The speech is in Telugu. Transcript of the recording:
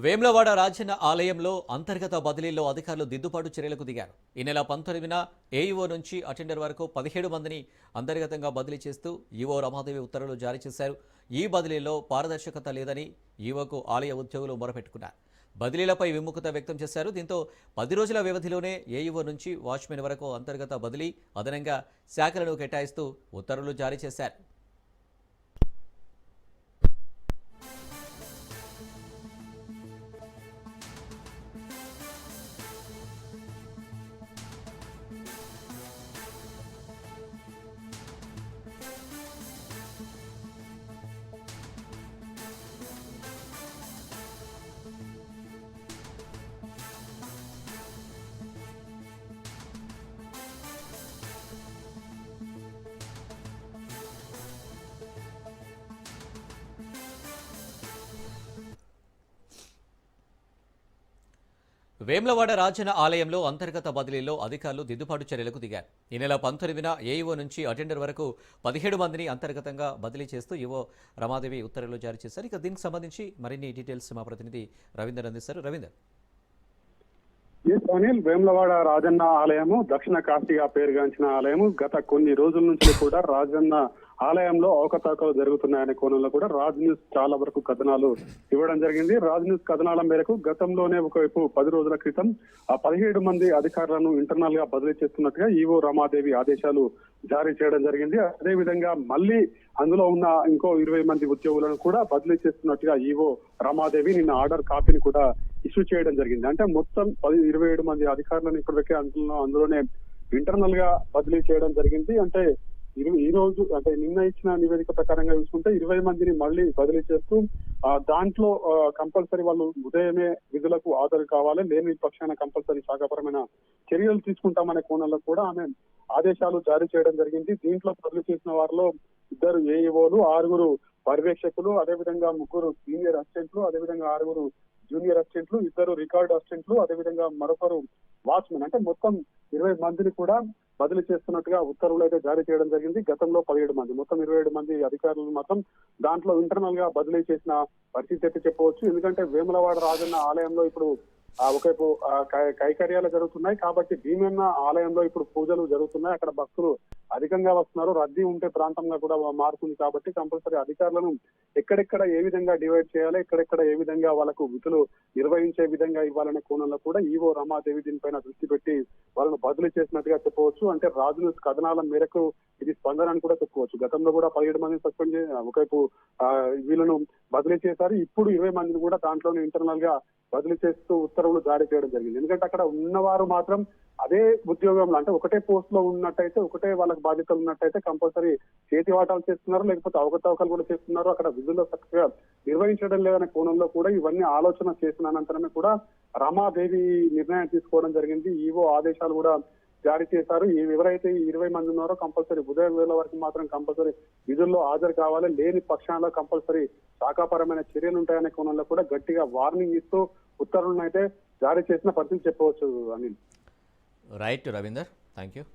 వేములవాడ రాజన్న ఆలయంలో అంతర్గత బదిలీలో అధికారులు దిద్దుబాటు చర్యలకు దిగారు. ఈ నెల 19న ఏఈఓ నుంచి అటెండర్ వరకు 17 మందిని అంతర్గతంగా బదిలీ చేస్తూ ఈవో రమాదేవి ఉత్తర్వులు జారీ చేశారు. ఈ బదిలీలో పారదర్శకత లేదని ఈవోకు ఆలయ ఉద్యోగులు మొరపెట్టుకున్నారు. బదిలీలపై విముఖత వ్యక్తం చేశారు. దీంతో 10 రోజుల వ్యవధిలోనే ఏఈఓ నుంచి వాచ్మెన్ వరకు అంతర్గత బదిలీ, అదనంగా శాఖలను కేటాయిస్తూ ఉత్తర్వులు జారీ చేశారు. వేములవాడ రాజన్న ఆలయంలో అంతర్గత బదిలీలో అధికారులు దిద్దుబాటు చర్యలకు దిగారు. ఈ నెల 19న ఏఈఓ నుంచి అటెండర్ వరకు 17 మందిని అంతర్గతంగా బదిలీ చేస్తూ ఈవో రమాదేవి ఉత్తర్వులు జారీ చేశారు. ఇక దీనికి సంబంధించి మరిన్ని డీటెయిల్స్ మా ప్రతినిధి రవీందర్ అందిస్తారు. రవీందర్. అనిల్, వేములవాడ రాజన్న ఆలయము దక్షిణ కాశీగా పేరుగాంచిన ఆలయము. గత కొన్ని రోజుల నుంచి కూడా రాజన్న ఆలయంలో అవకతవకలు జరుగుతున్నాయనే కోణంలో కూడా రాజ్ న్యూస్ చాలా వరకు కథనాలు ఇవ్వడం జరిగింది. రాజ్ న్యూస్ కథనాల మేరకు గతంలోనే ఒకవైపు 10 రోజుల క్రితం 17 మంది అధికారులను ఇంటర్నల్ గా బదిలీ చేస్తున్నట్టుగా ఈవో రమాదేవి ఆదేశాలు జారీ చేయడం జరిగింది. అదే విధంగా మళ్ళీ అందులో ఉన్న ఇంకో 20 మంది ఉద్యోగులను కూడా బదిలీ చేస్తున్నట్టుగా ఈవో రమాదేవి నిన్న ఆర్డర్ కాపీని కూడా ఇష్యూ చేయడం జరిగింది. అంటే మొత్తం 27 మంది అధికారులను ఇప్పటికే అందులోనే ఇంటర్నల్ గా బదిలీ చేయడం జరిగింది. అంటే ఈ రోజు అంటే నిన్న ఇచ్చిన నివేదిక ప్రకారంగా చూసుకుంటే 20 మందిని మళ్ళీ బదిలీ చేస్తూ దాంట్లో కంపల్సరీ వాళ్ళు ఉదయమే విధులకు హాజరు కావాలి, లేని పక్షాన కంపల్సరీ శాఖపరమైన చర్యలు తీసుకుంటామనే కోణంలో కూడా ఆమె ఆదేశాలు జారీ చేయడం జరిగింది. దీంట్లో బదిలీ చేసిన వారిలో 2 ఏఈఓలు, 6 పర్యవేక్షకులు, అదేవిధంగా 3 సీనియర్ అసిస్టెంట్లు, అదేవిధంగా 6 జూనియర్ అసిస్టెంట్లు, 2 రికార్డు అసిస్టెంట్లు, అదేవిధంగా మరొకరు వాచ్మెన్. అంటే మొత్తం 20 మందిని కూడా బదిలీ చేస్తున్నట్టుగా ఉత్తర్వులు అయితే జారీ చేయడం జరిగింది. గతంలో 17 మంది, మొత్తం 27 మంది అధికారులను మాత్రం దాంట్లో ఇంటర్నల్ గా బదిలీ చేసిన పరిస్థితి అయితే చెప్పవచ్చు. ఎందుకంటే వేములవాడ రాజన్న ఆలయంలో ఇప్పుడు ఒకవైపు కైకర్యాలు జరుగుతున్నాయి కాబట్టి భీమన్న ఆలయంలో ఇప్పుడు పూజలు జరుగుతున్నాయి. అక్కడ భక్తులు అధికంగా వస్తున్నారు, రద్దీ ఉంటే ప్రాంతంగా కూడా మారుతుంది కాబట్టి కంపల్సరీ అధికారులను ఎక్కడెక్కడ ఏ విధంగా డివైడ్ చేయాలి, ఎక్కడెక్కడ ఏ విధంగా వాళ్ళకు విధులు నిర్వహించే విధంగా ఇవ్వాలనే కోణంలో కూడా ఈవో రమాదేవి దీనిపైన దృష్టి పెట్టి వాళ్ళను బదిలీ చేసినట్టుగా చెప్పవచ్చు. అంటే రాజు న్యూస్ కథనాల మేరకు ఇది స్పందన అని కూడా చెప్పుకోవచ్చు. గతంలో కూడా 17 మందిని సస్పెండ్ చేసి ఒకవైపు వీళ్ళను బదిలీ చేశారు. ఇప్పుడు 20 మందిని కూడా దాంట్లోనే ఇంటర్నల్ గా బదిలీ చేస్తూ ఉత్తర్వులు జారీ చేయడం జరిగింది. ఎందుకంటే అక్కడ ఉన్నవారు మాత్రం అదే ఉద్యోగంలో అంటే ఒకటే పోస్ట్ లో ఉన్నట్టయితే, ఒకటే వాళ్ళకి బాధ్యతలు ఉన్నట్టయితే కంపల్సరీ చేతి వాటాలు చేస్తున్నారు, లేకపోతే అవకతవకలు కూడా చేస్తున్నారు, అక్కడ విధుల్లో చక్కగా నిర్వహించడం లేదనే కోణంలో కూడా ఇవన్నీ ఆలోచన చేసిన అనంతరమే కూడా రమాదేవి నిర్ణయం తీసుకోవడం జరిగింది. ఈవో ఆదేశాలు కూడా జారీ చేశారు. ఎవరైతే 20 మంది ఉన్నారో కంపల్సరీ ఉదయం వేళ వరకు మాత్రం కంపల్సరీ విధుల్లో హాజరు కావాలి, లేని పక్షాల్లో కంపల్సరీ శాఖాపరమైన చర్యలు ఉంటాయనే కోణంలో కూడా గట్టిగా వార్నింగ్ ఇస్తూ ఉత్తర్వులను అయితే జారీ చేసిన పరిస్థితి చెప్పవచ్చు. Anil. Right Ravinder, thank you.